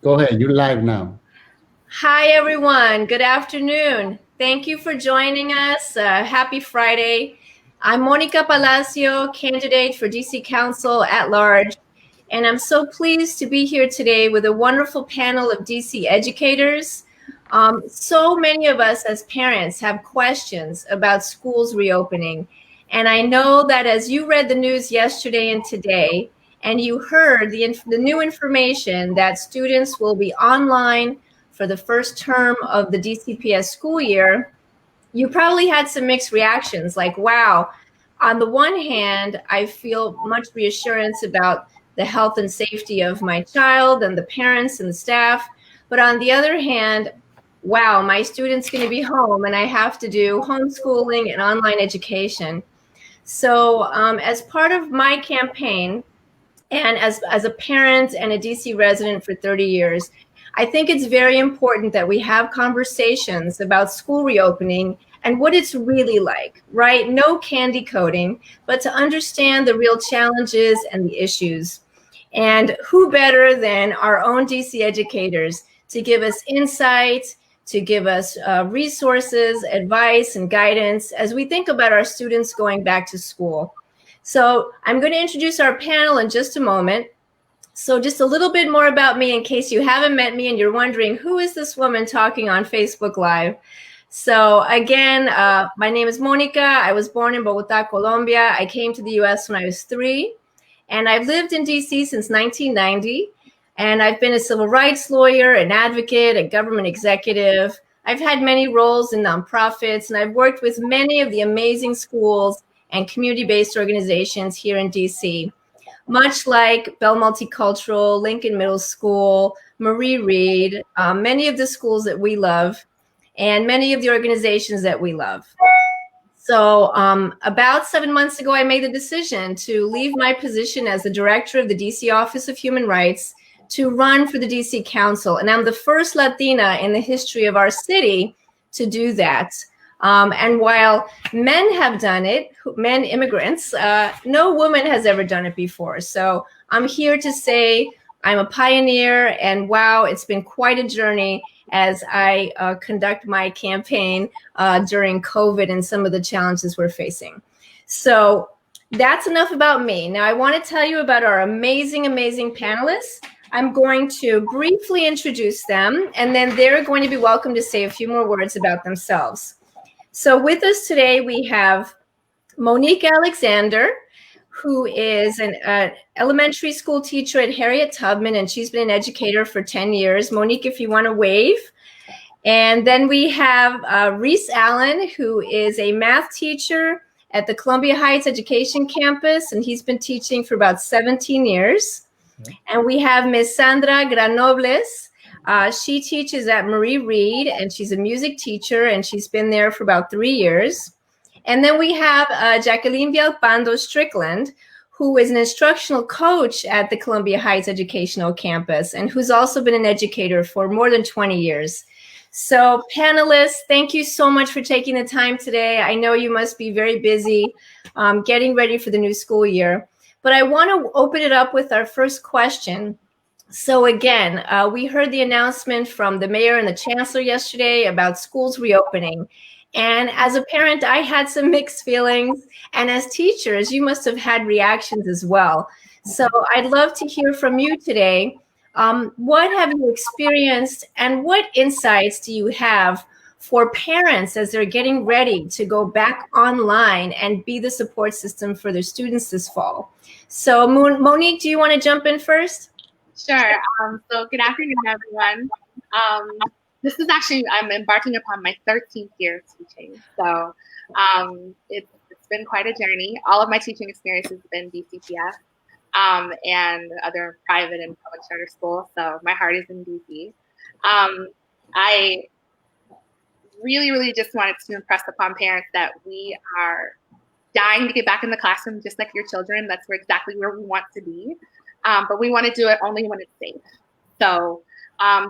Go ahead. You're live now. Hi, everyone. Good afternoon. Thank you for joining us. Happy Friday. I'm Mónica Palacio, candidate for DC Council at Large, and I'm so pleased to be here today with a wonderful panel of DC educators. So many of us as parents have questions about schools reopening, and I know that as you read the news yesterday and today, and you heard the new information that students will be online for the first term of the DCPS school year, you probably had some mixed reactions like, wow, on the one hand, I feel much reassurance about the health and safety of my child and the parents and the staff. But on the other hand, wow, my student's going to be home and I have to do homeschooling and online education. So as part of my campaign, and as a parent and a DC resident for 30 years, I think it's very important that we have conversations about school reopening and what it's really like, right? No candy coating, but to understand the real challenges and the issues. And who better than our own DC educators to give us insight, to give us resources, advice, and guidance as we think about our students going back to school. So I'm going to introduce our panel in just a moment. So just a little bit more about me in case you haven't met me and you're wondering, who is this woman talking on Facebook Live? So again, my name is Mónica. I was born in Bogotá, Colombia. I came to the US when I was 3, and I've lived in DC since 1990. And I've been a civil rights lawyer, an advocate, a government executive. I've had many roles in nonprofits, and I've worked with many of the amazing schools and community-based organizations here in DC, much like Bell Multicultural, Lincoln Middle School, Marie Reed, many of the schools that we love, and many of the organizations that we love. So about 7 months ago, I made the decision to leave my position as the director of the DC Office of Human Rights to run for the DC Council. And I'm the first Latina in the history of our city to do that. And while men have done it, men immigrants, no woman has ever done it before. So I'm here to say I'm a pioneer, and wow, it's been quite a journey as I conduct my campaign during COVID and some of the challenges we're facing. So that's enough about me. Now I want to tell you about our amazing, amazing panelists. I'm going to briefly introduce them, and then they're going to be welcome to say a few more words about themselves. So with us today, we have Monique Alexander, who is an elementary school teacher at Harriet Tubman, and she's been an educator for 10 years. Monique, if you want to wave. And then we have Reese Allen, who is a math teacher at the Columbia Heights Education Campus, and he's been teaching for about 17 years. And we have Ms. Sandra Granobles. She teaches at Marie Reed, and she's a music teacher, and she's been there for about 3 years. And then we have Jacqueline Villalpando Strickland, who is an instructional coach at the Columbia Heights Educational Campus, and who's also been an educator for more than 20 years. So panelists, thank you so much for taking the time today. I know you must be very busy getting ready for the new school year, but I want to open it up with our first question. So again, we heard the announcement from the mayor and the chancellor yesterday about schools reopening. And as a parent, I had some mixed feelings. And as teachers, you must have had reactions as well. So I'd love to hear from you today. What have you experienced, and what insights do you have for parents as they're getting ready to go back online and be the support system for their students this fall? So Monique, do you want to jump in first? Sure. So good afternoon, everyone. This is actually, I'm embarking upon my 13th year teaching. So it's been quite a journey. All of my teaching experience has been DCPS and other private and public charter schools. So my heart is in DC. I really, really just wanted to impress upon parents that we are dying to get back in the classroom, just like your children. That's exactly where we want to be. But we want to do it only when it's safe. So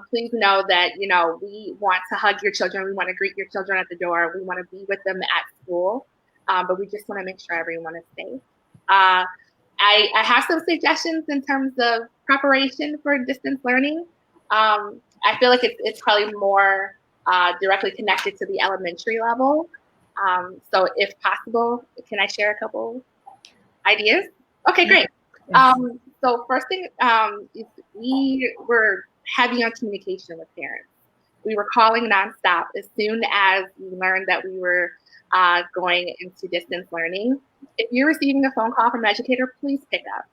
please know that, we want to hug your children. We want to greet your children at the door. We want to be with them at school. But we just want to make sure everyone is safe. I have some suggestions in terms of preparation for distance learning. I feel like it's probably more directly connected to the elementary level. So if possible, can I share a couple ideas? Okay, great. Yes. So first thing is we were heavy on communication with parents. We were calling nonstop as soon as we learned that we were going into distance learning. If you're receiving a phone call from an educator, please pick up.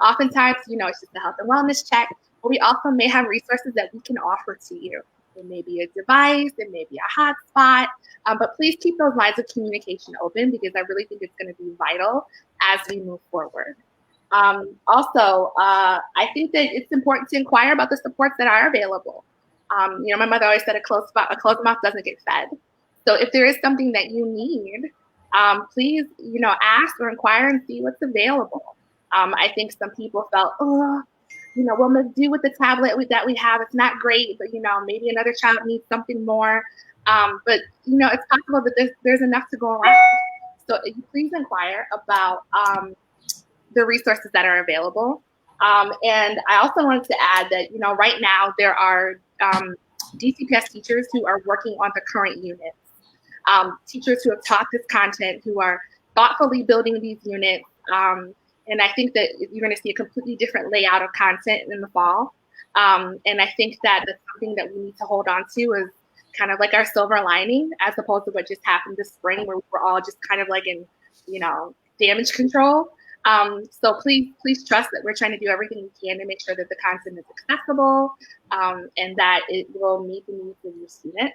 Oftentimes, it's just a health and wellness check, but we also may have resources that we can offer to you. It may be a device, it may be a hotspot, but please keep those lines of communication open because I really think it's going to be vital as we move forward. Also, I think that it's important to inquire about the supports that are available. My mother always said a closed mouth doesn't get fed. So if there is something that you need, please, ask or inquire and see what's available. I think some people felt, what am I going to do with the tablet that we have? It's not great, but, maybe another child needs something more. But, it's possible that there's enough to go around. So please inquire about the resources that are available. And I also wanted to add that, right now there are DCPS teachers who are working on the current units. Teachers who have taught this content, who are thoughtfully building these units. And I think that you're going to see a completely different layout of content in the fall. And I think that that's something that we need to hold on to is kind of like our silver lining, as opposed to what just happened this spring where we're all just kind of like in, damage control. So please trust that we're trying to do everything we can to make sure that the content is accessible and that it will meet the needs of your student.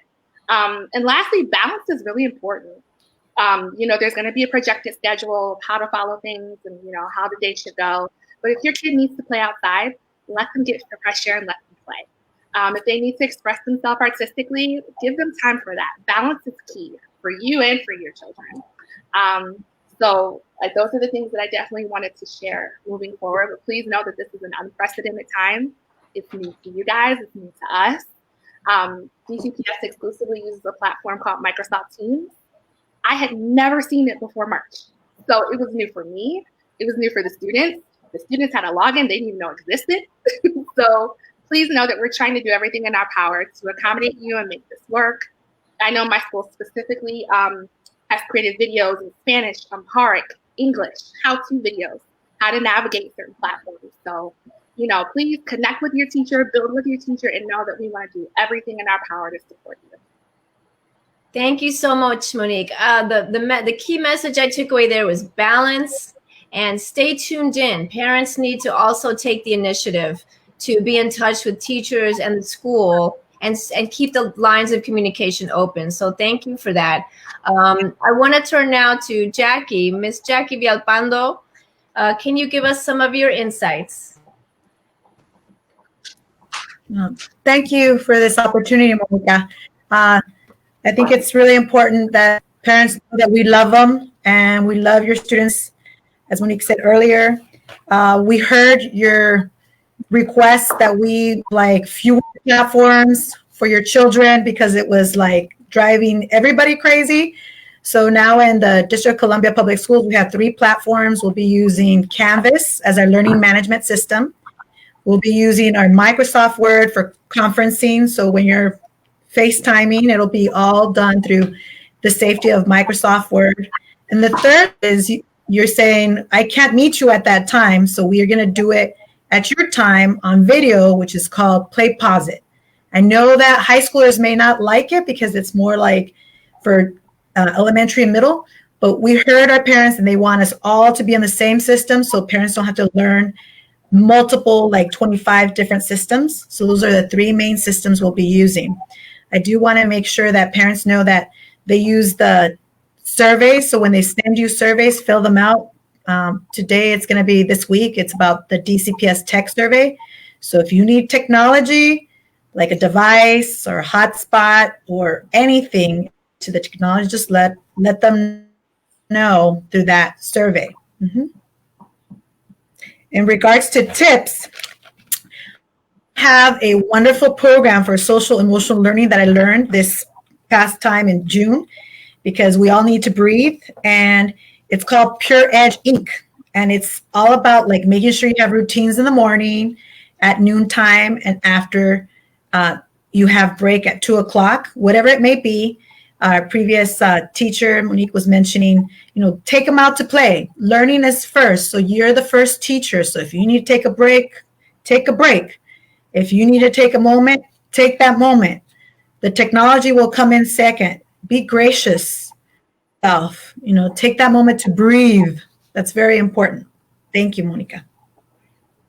And lastly, balance is really important. There's going to be a projected schedule of how to follow things and, how the day should go. But if your kid needs to play outside, let them get the fresh air and let them play. If they need to express themselves artistically, give them time for that. Balance is key for you and for your children. So those are the things that I definitely wanted to share moving forward. But please know that this is an unprecedented time. It's new to you guys. It's new to us. DCPS exclusively uses a platform called Microsoft Teams. I had never seen it before March. So it was new for me. It was new for the students. The students had a login they didn't even know existed. So please know that we're trying to do everything in our power to accommodate you and make this work. I know my school specifically has created videos in Spanish, Amharic, English, how-to videos, how to navigate certain platforms. So, please connect with your teacher, build with your teacher, and know that we want to do everything in our power to support you. Thank you so much, Monique. The key message I took away there was balance and stay tuned in. Parents need to also take the initiative to be in touch with teachers and the school and keep the lines of communication open. So thank you for that. I want to turn now to Jackie. Miss Jackie Villalpando, can you give us some of your insights? Thank you for this opportunity, Monica. I think it's really important that parents know that we love them and we love your students. As Monique said earlier, we heard your request that we fewer platforms for your children because it was driving everybody crazy. So now in the District of Columbia Public Schools, we have 3 platforms. We'll be using Canvas as our learning management system. We'll be using our Microsoft Word for conferencing. So when you're FaceTiming, it'll be all done through the safety of Microsoft Word. And the third is you're saying, I can't meet you at that time. So we are going to do it at your time on video, which is called Play Pause It. I know that high schoolers may not like it because it's more for elementary and middle, but we heard our parents and they want us all to be on the same system so parents don't have to learn multiple 25 different systems. So those are the 3 main systems we'll be using. I do want to make sure that parents know that they use the surveys. So when they send you surveys, fill them out. Today, it's going to be this week. It's about the DCPS tech survey. So if you need technology, like a device or a hotspot or anything to the technology, just let them know through that survey. Mm-hmm. In regards to tips, have a wonderful program for social emotional learning that I learned this past time in June because we all need to breathe, and it's called Pure Edge Inc. And it's all about making sure you have routines in the morning at noontime and after you have break at 2 o'clock, whatever it may be. Our previous teacher, Monique, was mentioning, take them out to play. Learning is first. So you're the first teacher. So if you need to take a break, take a break. If you need to take a moment, take that moment. The technology will come in second. Be gracious, self. Take that moment to breathe. That's very important. Thank you, Monica.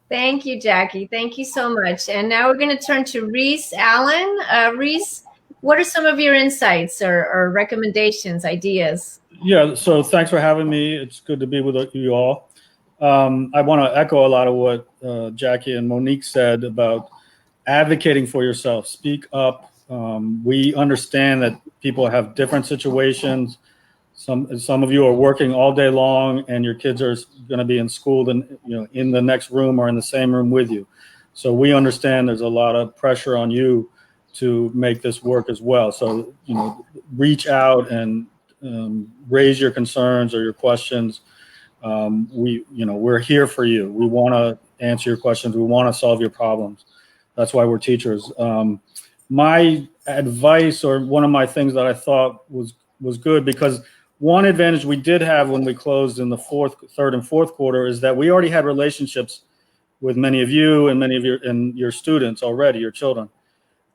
Thank you, Jackie. Thank you so much. And now we're going to turn to Reese Allen. Reese, what are some of your insights or recommendations, ideas? Yeah, so thanks for having me. It's good to be with you all. I want to echo a lot of what Jackie and Monique said about advocating for yourself. Speak up. We understand that people have different situations. Some of you are working all day long, and your kids are going to be in school and in the next room or in the same room with you. So we understand there's a lot of pressure on you to make this work as well. So reach out and raise your concerns or your questions. We're here for you. We want to answer your questions. We want to solve your problems. That's why we're teachers. My advice, or one of my things that I thought was good, because one advantage we did have when we closed in the third and fourth quarter is that we already had relationships with many of you and many of your students already, your children.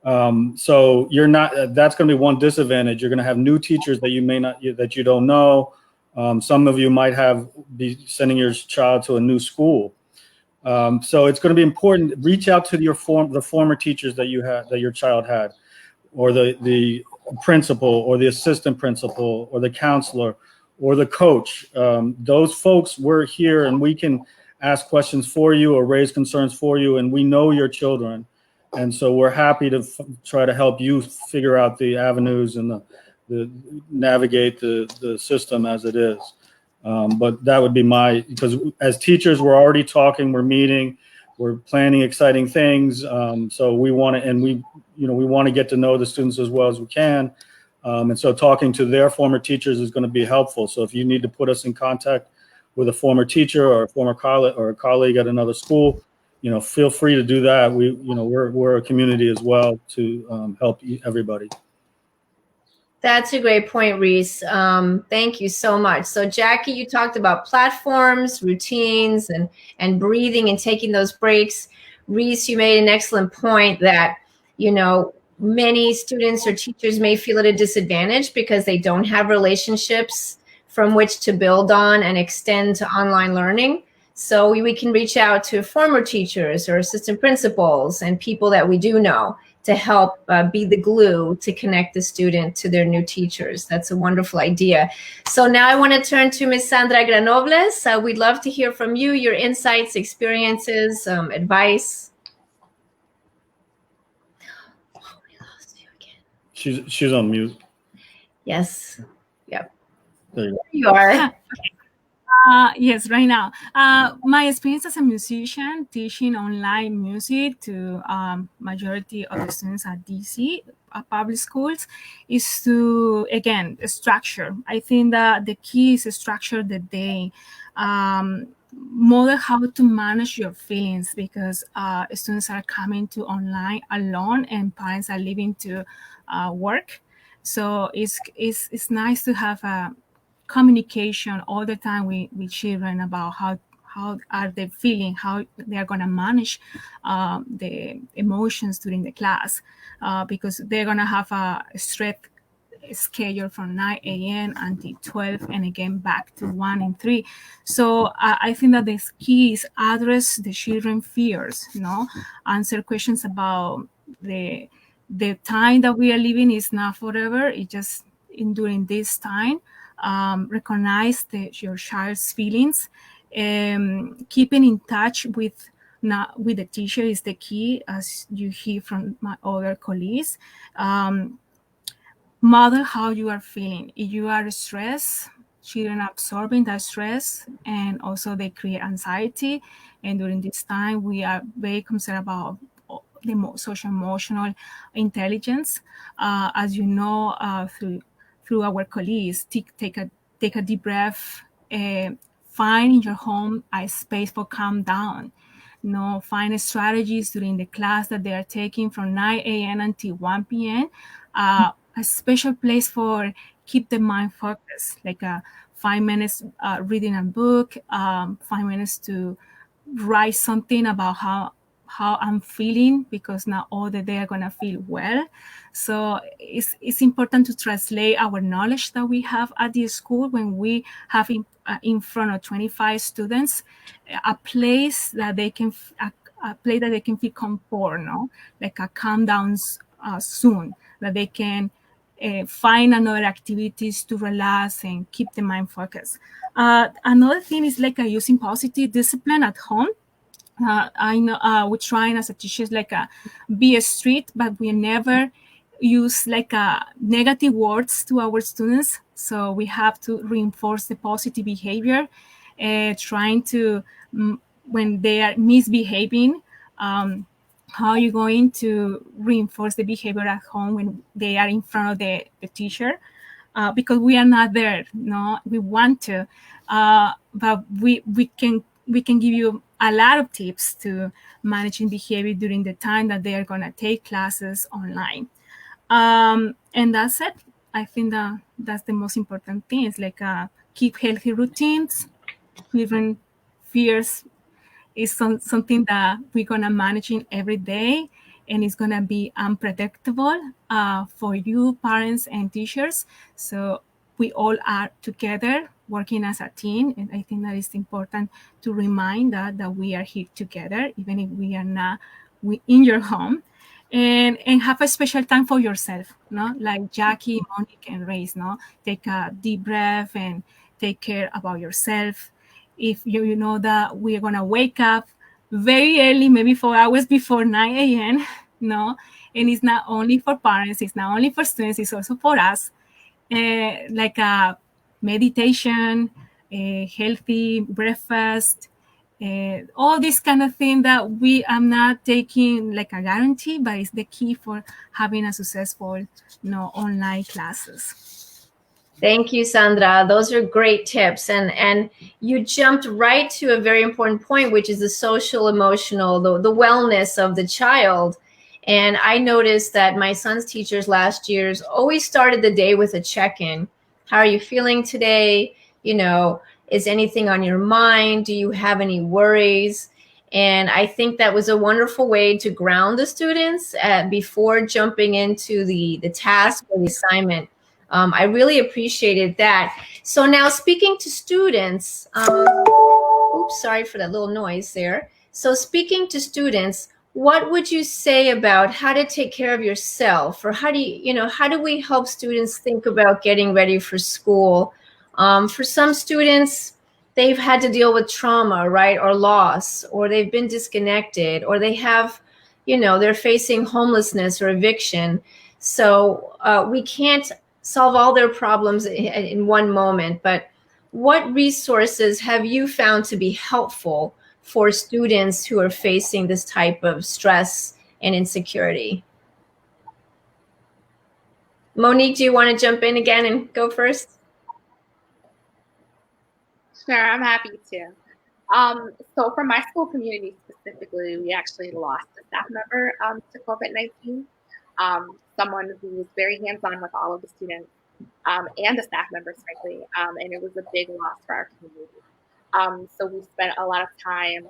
So that's going to be one disadvantage. You're going to have new teachers that you don't know. Some of you might be sending your child to a new school. So it's going to be important. Reach out to the former teachers that your child had, or the principal, or the assistant principal, or the counselor, or the coach. Those folks, we're here, and we can ask questions for you or raise concerns for you, and we know your children. And so we're happy to try to help you figure out the avenues and navigate the system as it is. But that would be because as teachers, we're already talking, we're meeting, we're planning exciting things. So we want to get to know the students as well as we can. And so talking to their former teachers is going to be helpful. So if you need to put us in contact with a former teacher or a former colleague or a colleague at another school, feel free to do that. We're a community as well to help everybody. That's a great point, Reese. Thank you so much. So Jackie, you talked about platforms, routines, and breathing and taking those breaks. Reese, you made an excellent point that, many students or teachers may feel at a disadvantage because they don't have relationships from which to build on and extend to online learning. So we can reach out to former teachers or assistant principals and people that we do know to help be the glue to connect the student to their new teachers. That's a wonderful idea. So now I want to turn to Ms. Sandra Granobles. We'd love to hear from you, your insights, experiences, advice. Oh, we lost you again. She's on mute. Yes. Yep. There you are. Yes, right now. My experience as a musician, teaching online music to majority of the students at DC public schools, is to, again, structure. I think that the key is to structure the day. Model how to manage your feelings, because students are coming to online alone and parents are leaving to work. So it's nice to have a communication all the time with children about how are they feeling, how they are going to manage the emotions during the class, because they're going to have a strict schedule from 9 a.m. until 12, and again back to 1 and 3. So I think that the key is address the children's fears, answer questions about the time that we are living is not forever. It's just during this time. Recognize your child's feelings. Keeping in touch with the teacher is the key, as you hear from my other colleagues. Model how you are feeling. If you are stressed, children are absorbing that stress, and also they create anxiety. And during this time, we are very concerned about the social emotional intelligence. As you know, through our colleagues, take a deep breath, find in your home a space for calm down. find strategies during the class that they are taking from 9 a.m. until 1 p.m. A special place for keep the mind focused, like 5 minutes reading a book, 5 minutes to write something about how I'm feeling, because not all the day are gonna feel well. So it's important to translate our knowledge that we have at the school when we have in front of 25 students, a place that they can a place that they can feel comfort, like a calm down soon, that they can find another activities to relax and keep the mind focused. Another thing is like using positive discipline at home. I know we're trying as a teachers like be strict, but we never use like negative words to our students. So we have to reinforce the positive behavior, trying to when they are misbehaving. How are you going to reinforce the behavior at home when they are in front of the teacher? Because we are not there. No, we want to, but we can give you a lot of tips to managing behavior during the time that they are going to take classes online. And that's it. I think that's the most important thing. Is like keep healthy routines. Even fears is something that we're gonna manage in every day, and it's gonna be unpredictable for you, parents and teachers. So we all are together working as a team, and I think that is important to remind that we are here together, even if we are not in your home. And have a special time for yourself, like Jackie, Monique, and Reese, take a deep breath and take care about yourself. If you know that we are going to wake up very early, maybe 4 hours before 9 a.m., and it's not only for parents, it's not only for students, it's also for us, like a meditation, a healthy breakfast, all this kind of thing that I'm not taking like a guarantee, but it's the key for having a successful online classes. Thank you, Sandra. Those are great tips. And you jumped right to a very important point, which is the social, emotional, the wellness of the child. And I noticed that my son's teachers last year's always started the day with a check-in. How are you feeling today? Is anything on your mind? Do you have any worries? And I think that was a wonderful way to ground the students before jumping into the task or the assignment. I really appreciated that. So now speaking to students, oops, sorry for that little noise there. So speaking to students, what would you say about how to take care of yourself, or how do we help students think about getting ready for school? For some students, they've had to deal with trauma, right, or loss, or they've been disconnected, or they have, they're facing homelessness or eviction. So we can't solve all their problems in one moment, but what resources have you found to be helpful for students who are facing this type of stress and insecurity? Monique, do you want to jump in again and go first? Sure, I'm happy to. So for my school community specifically, we actually lost a staff member to COVID-19. Someone who was very hands-on with all of the students and the staff members, frankly, and it was a big loss for our community. So we spent a lot of time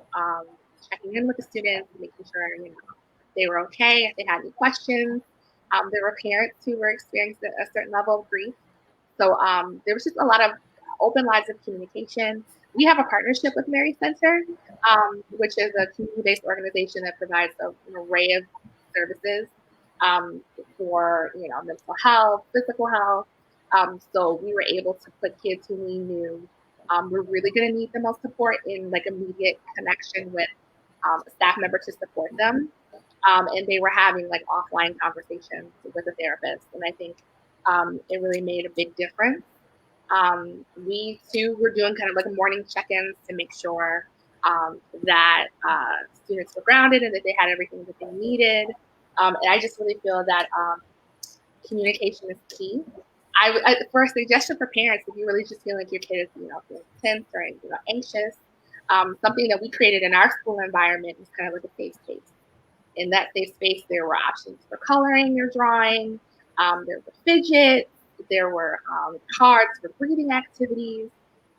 checking in with the students, making sure they were okay, if they had any questions. There were parents who were experiencing a certain level of grief. So there was just a lot of open lines of communication. We have a partnership with Mary Center, which is a community-based organization that provides an array of services for mental health, physical health. So we were able to put kids who we knew were really going to need the most support in like immediate connection with a staff member to support them. And they were having like offline conversations with a therapist. And I think it really made a big difference. We too were doing kind of like morning check-ins to make sure that students were grounded and that they had everything that they needed. And I just really feel that communication is key. For a suggestion for parents, if you really just feel like your kid is feeling tense or anxious, Something that we created in our school environment is kind of like a safe space. In that safe space, there were options for coloring or drawing. There were fidgets. There were cards for breathing activities.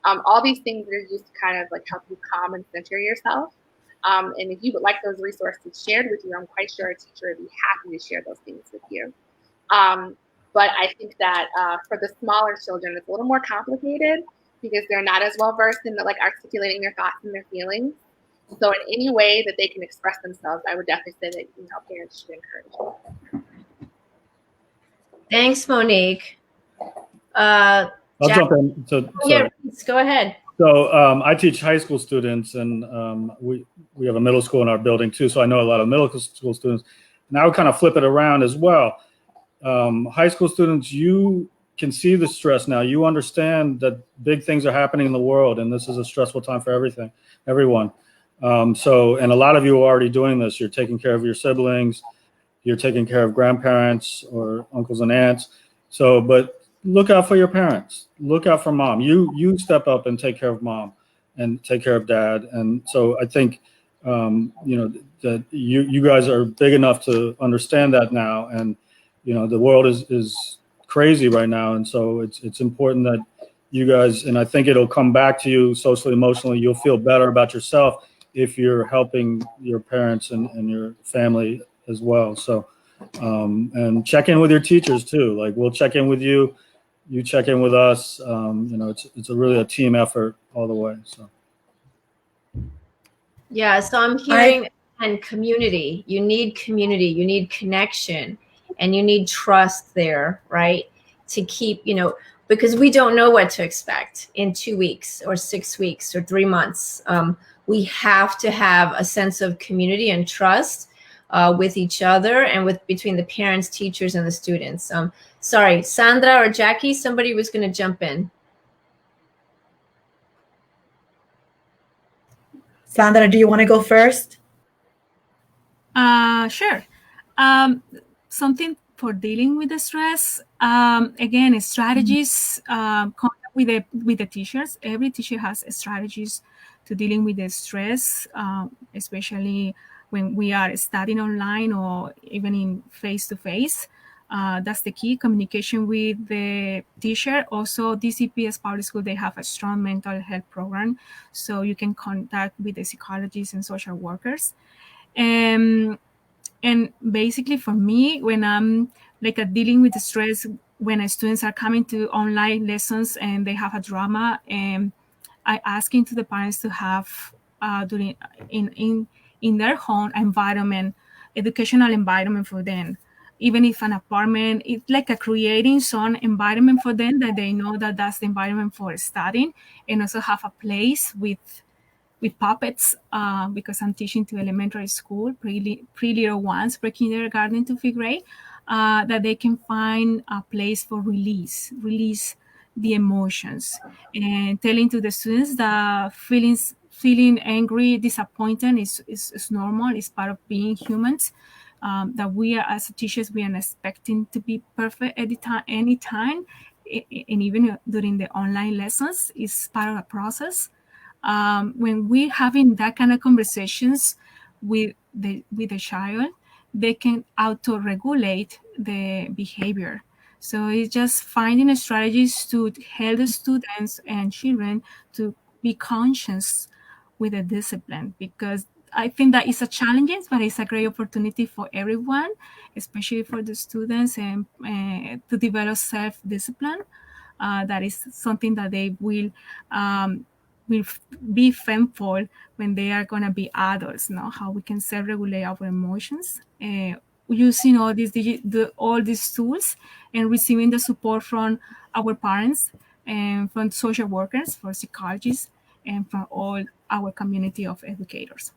All these things are used to kind of like help you calm and center yourself. And if you would like those resources shared with you, I'm quite sure a teacher would be happy to share those things with you. But I think that for the smaller children, it's a little more complicated because they're not as well versed in like articulating their thoughts and their feelings. So in any way that they can express themselves, I would definitely say that parents should encourage them. Thanks, Monique. I'll jump in. So, yeah, please, go ahead. So I teach high school students, and we have a middle school in our building too. So I know a lot of middle school students. And I would kind of flip it around as well. High school students, you can see the stress now. You understand that big things are happening in the world, and this is a stressful time for everyone. And a lot of you are already doing this. You're taking care of your siblings, you're taking care of grandparents or uncles and aunts. So, but look out for your parents. Look out for mom. You step up and take care of mom and take care of dad. And so I think, that you guys are big enough to understand that now. And, the world is crazy right now. And so it's important that you guys, and I think it'll come back to you socially, emotionally. You'll feel better about yourself if you're helping your parents and your family as well. So, and check in with your teachers too. Like we'll check in with you, you check in with us. It's really a team effort all the way. So. Yeah. So I'm hearing and community, you need connection, and you need trust there, right? To keep, because we don't know what to expect in 2 weeks or 6 weeks or 3 months. We have to have a sense of community and trust with each other and between the parents, teachers, and the students. Sorry, Sandra or Jackie, somebody was going to jump in. Sandra, do you want to go first? Sure. Something for dealing with the stress. Again, strategies. Contact with the teachers. Every teacher has strategies to dealing with the stress, especially when we are studying online or even in face-to-face. That's the key, communication with the teacher. Also, DCPS Public School, they have a strong mental health program, so you can contact with the psychologists and social workers. And basically for me, when I'm dealing with the stress, when students are coming to online lessons and they have a drama, I ask into the parents to have during in their home environment, educational environment for them. Even if an apartment, it's like creating some environment for them that they know that that's the environment for studying, and also have a place with puppets, because I'm teaching to elementary school, pre-little ones, pre-kindergarten to fifth grade, that they can find a place for release the emotions, and telling to the students that feeling angry, disappointed is normal, it's part of being humans. That we are, as teachers, we are not expecting to be perfect any time, and even during the online lessons, it's part of a process. When we're having that kind of conversations with the child, they can auto-regulate the behavior. So it's just finding strategies to help the students and children to be conscious with the discipline, because I think that it's a challenge, but it's a great opportunity for everyone, especially for the students, and to develop self-discipline. That is something that they will be thankful when they are going to be adults. How we can self-regulate our emotions, using all these tools, and receiving the support from our parents and from social workers, for psychologists, and from all our community of educators.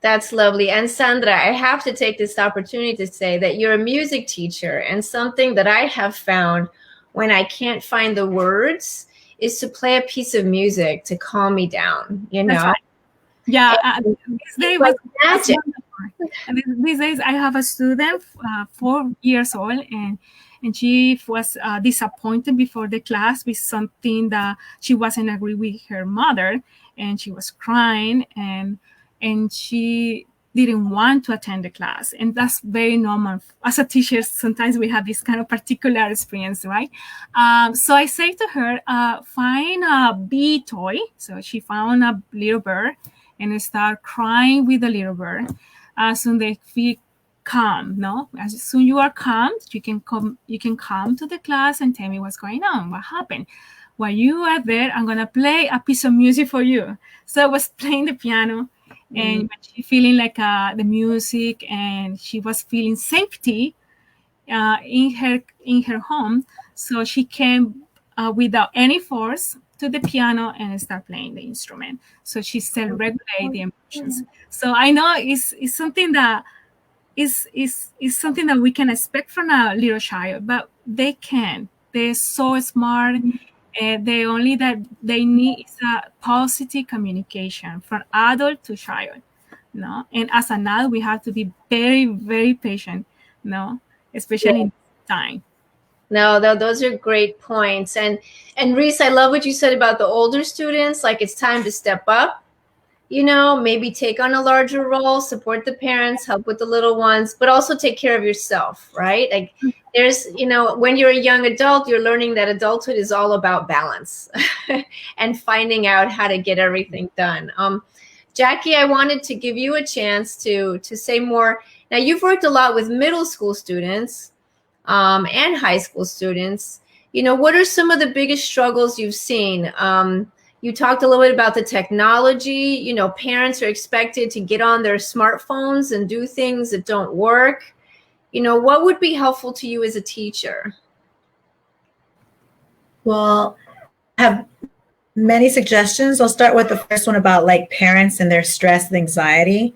That's lovely. And Sandra, I have to take this opportunity to say that you're a music teacher, and something that I have found when I can't find the words is to play a piece of music to calm me down, That's right. Yeah. Magic. These days I have a student, 4 years old, and and she was disappointed before the class with something that she wasn't agree with her mother, and she was crying, and she didn't want to attend the class. And that's very normal. As a teacher, sometimes we have this kind of particular experience, right? So I say to her, find a bee toy. So she found a little bird and start crying with the little bird. As soon they feel calm, no? As soon you are calm, you can come to the class and tell me what's going on, what happened. While you are there, I'm gonna play a piece of music for you. So I was playing the piano, and she feeling like the music, and she was feeling safety in her home. So she came without any force to the piano and start playing the instrument. So she self-regulate the emotions. So I know it's something that is something that we can expect from a little child, but they can. They're so smart. The only that they need is a positive communication from adult to child, no? And as an adult, we have to be very, very patient, no? Especially in time. No, those are great points. And Reese, I love what you said about the older students. Like, it's time to step up, maybe take on a larger role, support the parents, help with the little ones, but also take care of yourself, right? Like, there's, when you're a young adult, you're learning that adulthood is all about balance and finding out how to get everything done. Jackie, I wanted to give you a chance to say more. Now, you've worked a lot with middle school students and high school students. What are some of the biggest struggles you've seen? You talked a little bit about the technology. Parents are expected to get on their smartphones and do things that don't work. What would be helpful to you as a teacher? Well, I have many suggestions. I'll start with the first one about like parents and their stress and anxiety.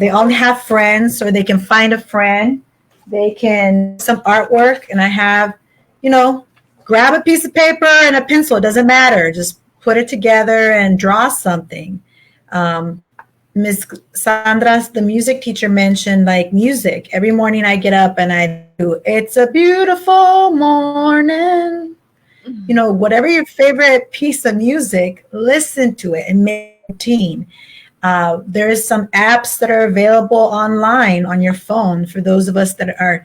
They all have friends, or they can find a friend. They can do some artwork, and I have, grab a piece of paper and a pencil. It doesn't matter. Just put it together and draw something. Ms. Sandra, the music teacher, mentioned like music. Every morning I get up and I do "It's a Beautiful Morning." Whatever your favorite piece of music, listen to it and make a routine. There's some apps that are available online on your phone for those of us that are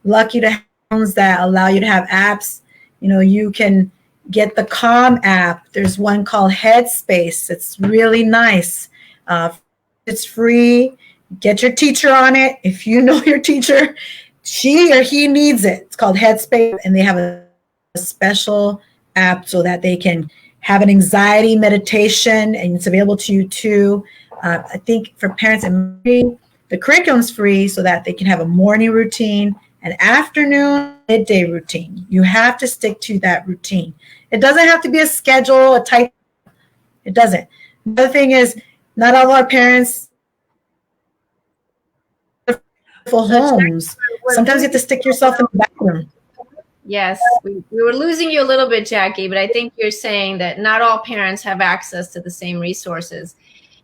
lucky to have phones that allow you to have apps. You can get the Calm app. There's one called Headspace. It's really nice. It's free. Get your teacher on it. If you know your teacher, she or he needs it. It's called Headspace, and they have a special app so that they can have an anxiety meditation, and it's available to you too. I think for parents, the curriculum's free so that they can have a morning routine, an afternoon, midday routine. You have to stick to that routine. It doesn't have to be a schedule, a type. It doesn't. The other thing is, not all our parents have homes. Sometimes you have to stick yourself in the bathroom. Yes, we were losing you a little bit, Jackie, but I think you're saying that not all parents have access to the same resources.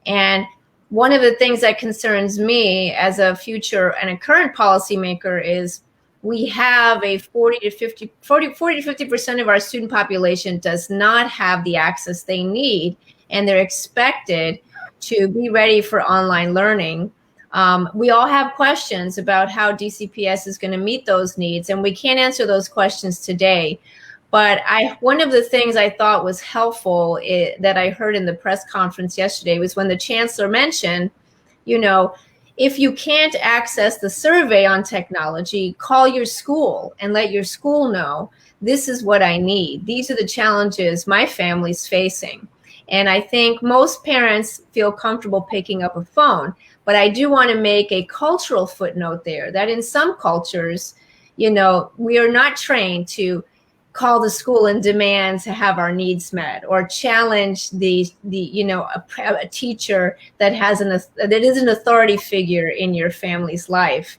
And one of the things that concerns me as a future and a current policymaker is we have a 40 to 50% of our student population does not have the access they need, and they're expected to be ready for online learning. We all have questions about how DCPS is going to meet those needs, and we can't answer those questions today. But one of the things I thought was helpful that I heard in the press conference yesterday was when the chancellor mentioned, if you can't access the survey on technology, call your school and let your school know, this is what I need. These are the challenges my family's facing. And I think most parents feel comfortable picking up a phone. But I do want to make a cultural footnote there that in some cultures, we are not trained to call the school and demand to have our needs met, or challenge a teacher that is an authority figure in your family's life.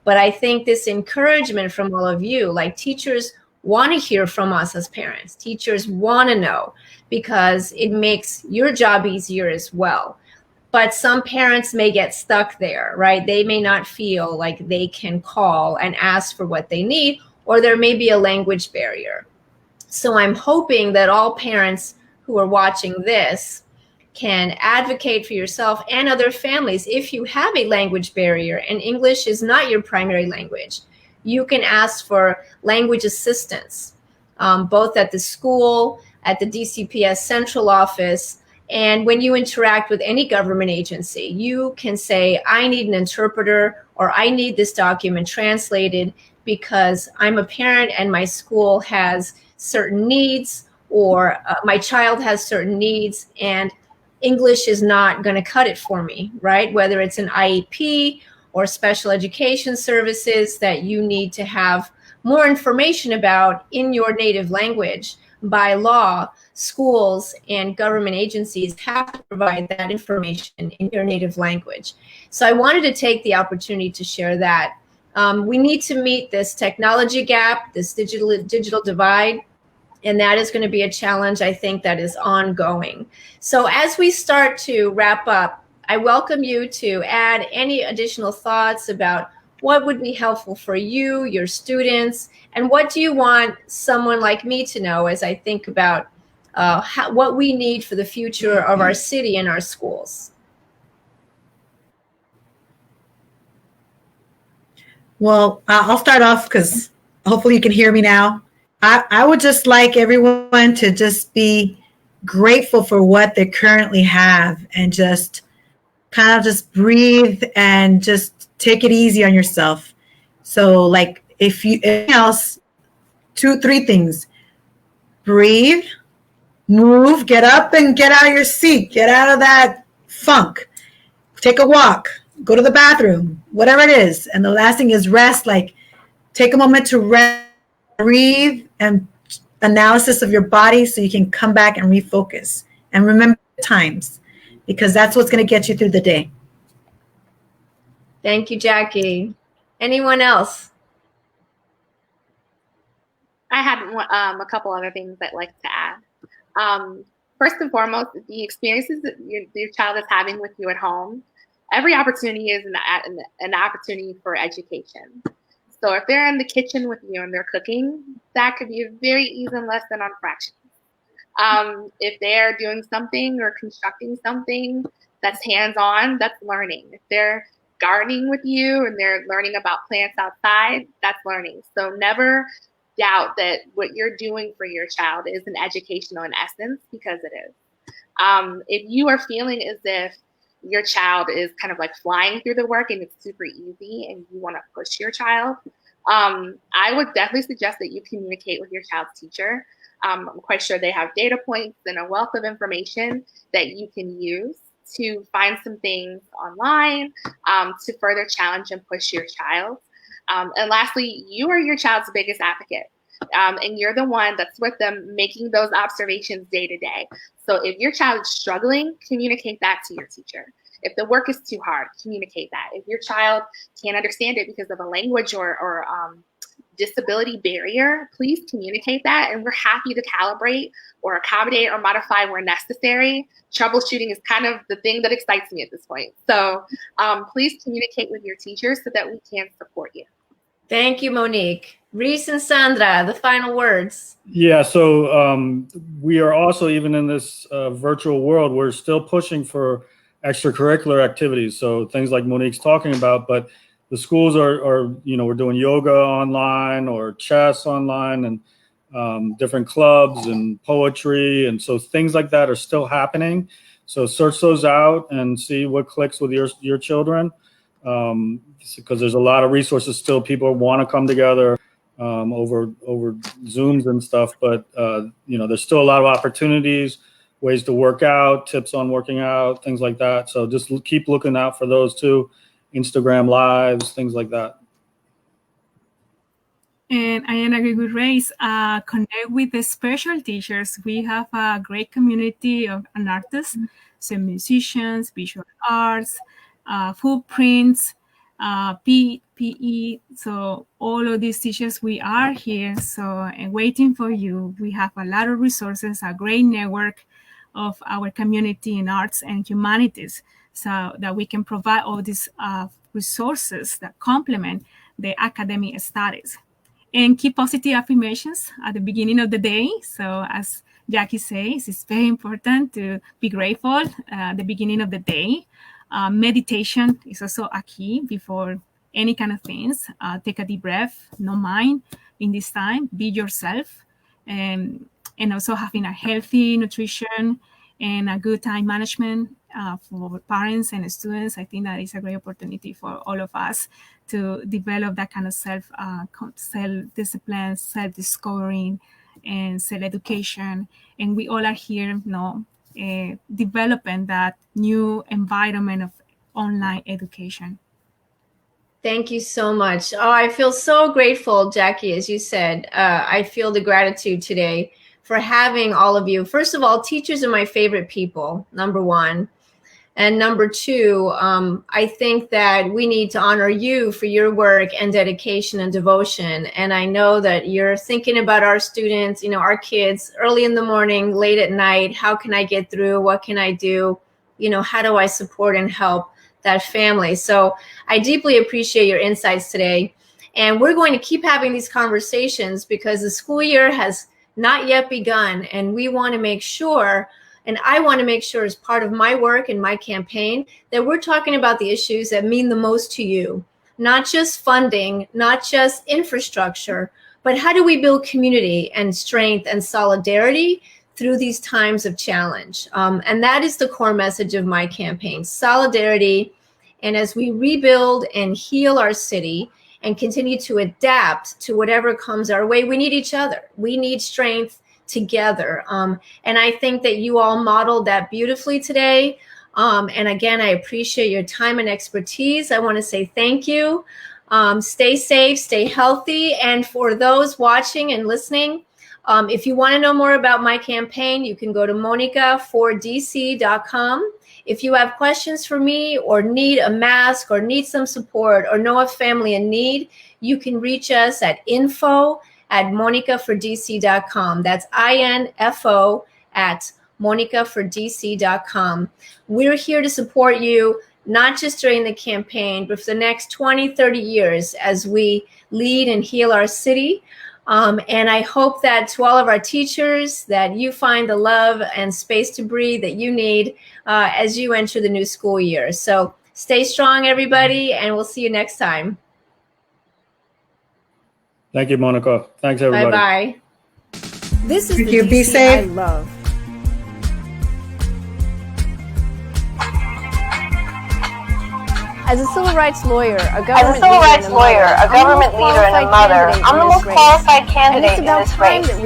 But I think this encouragement from all of you, like, teachers want to hear from us as parents. Teachers want to know, because it makes your job easier as well. But some parents may get stuck there, right? They may not feel like they can call and ask for what they need, or there may be a language barrier. So I'm hoping that all parents who are watching this can advocate for yourself and other families. If you have a language barrier and English is not your primary language, you can ask for language assistance, both at the school, at the DCPS central office, and when you interact with any government agency. You can say, I need an interpreter, or I need this document translated because I'm a parent and my school has certain needs, or my child has certain needs, and English is not going to cut it for me, right? Whether it's an IEP or special education services that you need to have more information about in your native language. By law, schools and government agencies have to provide that information in your native language. So I wanted to take the opportunity to share that. We need to meet this technology gap, this digital divide, and that is going to be a challenge, I think, that is ongoing. So as we start to wrap up, I welcome you to add any additional thoughts about what would be helpful for you, your students, and what do you want someone like me to know as I think about what we need for the future of our city and our schools. Well, I'll start off because hopefully you can hear me now. I would just like everyone to just be grateful for what they currently have and just kind of just breathe and just take it easy on yourself. So like anything else, 2-3 things: breathe, move, get up and get out of your seat, get out of that funk, take a walk, go to the bathroom, whatever it is. And the last thing is rest. Like take a moment to rest, breathe, and analysis of your body so you can come back and refocus and remember times, because that's what's going to get you through the day. Thank you, Jackie. Anyone else? I had a couple other things I'd like to add. First and foremost, the experiences that your child is having with you at home, every opportunity is an opportunity for education. So if they're in the kitchen with you and they're cooking, that could be a very easy lesson on fractions. If they're doing something or constructing something that's hands-on, that's learning. If they're gardening with you and they're learning about plants outside, that's learning. So never doubt that what you're doing for your child is an educational in essence, because it is. If you are feeling as if your child is kind of like flying through the work and it's super easy and you want to push your child, I would definitely suggest that you communicate with your child's teacher. I'm quite sure they have data points and a wealth of information that you can use to find some things online to further challenge and push your child. And lastly, you are your child's biggest advocate. And you're the one that's with them making those observations day to day. So if your child is struggling, communicate that to your teacher. If the work is too hard, communicate that. If your child can't understand it because of a language or disability barrier, please communicate that. And we're happy to calibrate or accommodate or modify where necessary. Troubleshooting is kind of the thing that excites me at this point. So please communicate with your teachers so that we can support you. Thank you, Monique. Reese and Sandra, the final words. Yeah, so we are also, even in this virtual world, we're still pushing for extracurricular activities. So things like Monique's talking about, but the schools are we're doing yoga online or chess online and different clubs and poetry. And so things like that are still happening. So search those out and see what clicks with your children. Because there's a lot of resources still. People want to come together over Zooms and stuff, but there's still a lot of opportunities, ways to work out, tips on working out, things like that. So just keep looking out for those too. Instagram lives, things like that. And I agree with Reese. Connect with the special teachers. We have a great community of artists, so musicians, visual arts, footprints, PE. So all of these teachers, we are here. So and waiting for you. We have a lot of resources, a great network of our community in arts and humanities, so that we can provide all these resources that complement the academic studies. And keep positive affirmations at the beginning of the day. So as Jackie says, it's very important to be grateful at the beginning of the day. Meditation is also a key before any kind of things. Take a deep breath, no mind in this time, be yourself. And also having a healthy nutrition and a good time management for parents and students. I think that is a great opportunity for all of us to develop that kind of self-discipline, self-discovering, and self-education. And we all are here, developing that new environment of online education. Thank you so much. Oh, I feel so grateful, Jackie, as you said. I feel the gratitude today for having all of you. First of all, teachers are my favorite people, number one. And number two, I think that we need to honor you for your work and dedication and devotion. And I know that you're thinking about our students, our kids, early in the morning, late at night. How can I get through? What can I do? How do I support and help that family? So I deeply appreciate your insights today. And we're going to keep having these conversations because the school year has not yet begun. And we want to make sure, and I want to make sure as part of my work and my campaign, that we're talking about the issues that mean the most to you, not just funding, not just infrastructure, but how do we build community and strength and solidarity through these times of challenge. And that is the core message of my campaign, solidarity. And as we rebuild and heal our city and continue to adapt to whatever comes our way, we need each other. We need strength together. And I think that you all modeled that beautifully today. And again, I appreciate your time and expertise. I want to say thank you. Stay safe, stay healthy. And for those watching and listening, if you want to know more about my campaign, you can go to monicafordc.com. If you have questions for me or need a mask or need some support or know a family in need, you can reach us at info@monicafordc.com. That's info@monicafordc.com. We're here to support you, not just during the campaign, but for the next 20, 30 years as we lead and heal our city. And I hope that to all of our teachers, that you find the love and space to breathe that you need as you enter the new school year. So stay strong, everybody, and we'll see you next time. Thank you, Monica. Thanks, everybody. Bye-bye. This is Thank the you. Be DC safe. I love. As a civil rights lawyer, a government leader, and a mother, I'm the most qualified candidate in this race. And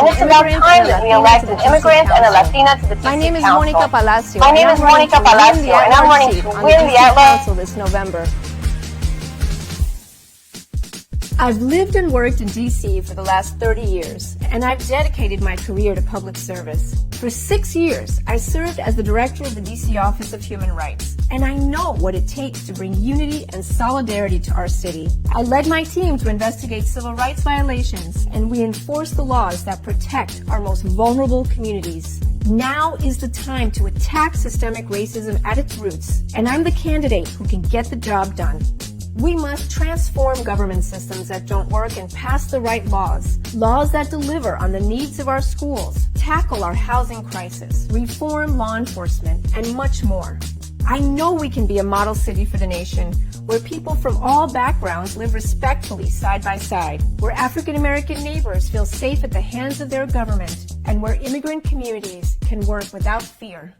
it's about time that we elect an immigrant and a Latina to the DC Council. My name is Mónica Palacio. and I'm running to win the Council this November. I've lived and worked in DC for the last 30 years, and I've dedicated my career to public service. For 6 years, I served as the director of the DC Office of Human Rights, and I know what it takes to bring unity and solidarity to our city. I led my team to investigate civil rights violations, and we enforce the laws that protect our most vulnerable communities. Now is the time to attack systemic racism at its roots, and I'm the candidate who can get the job done. We must transform government systems that don't work and pass the right laws. Laws that deliver on the needs of our schools, tackle our housing crisis, reform law enforcement, and much more. I know we can be a model city for the nation, where people from all backgrounds live respectfully side by side, where African American neighbors feel safe at the hands of their government, and where immigrant communities can work without fear.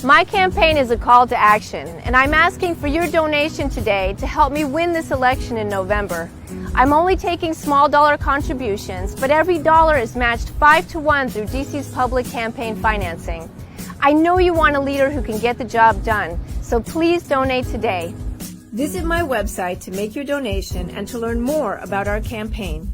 My campaign is a call to action, and I'm asking for your donation today to help me win this election in November. I'm only taking small dollar contributions, but every dollar is matched 5-to-1 through DC's public campaign financing. I know you want a leader who can get the job done, so please donate today. Visit my website to make your donation and to learn more about our campaign.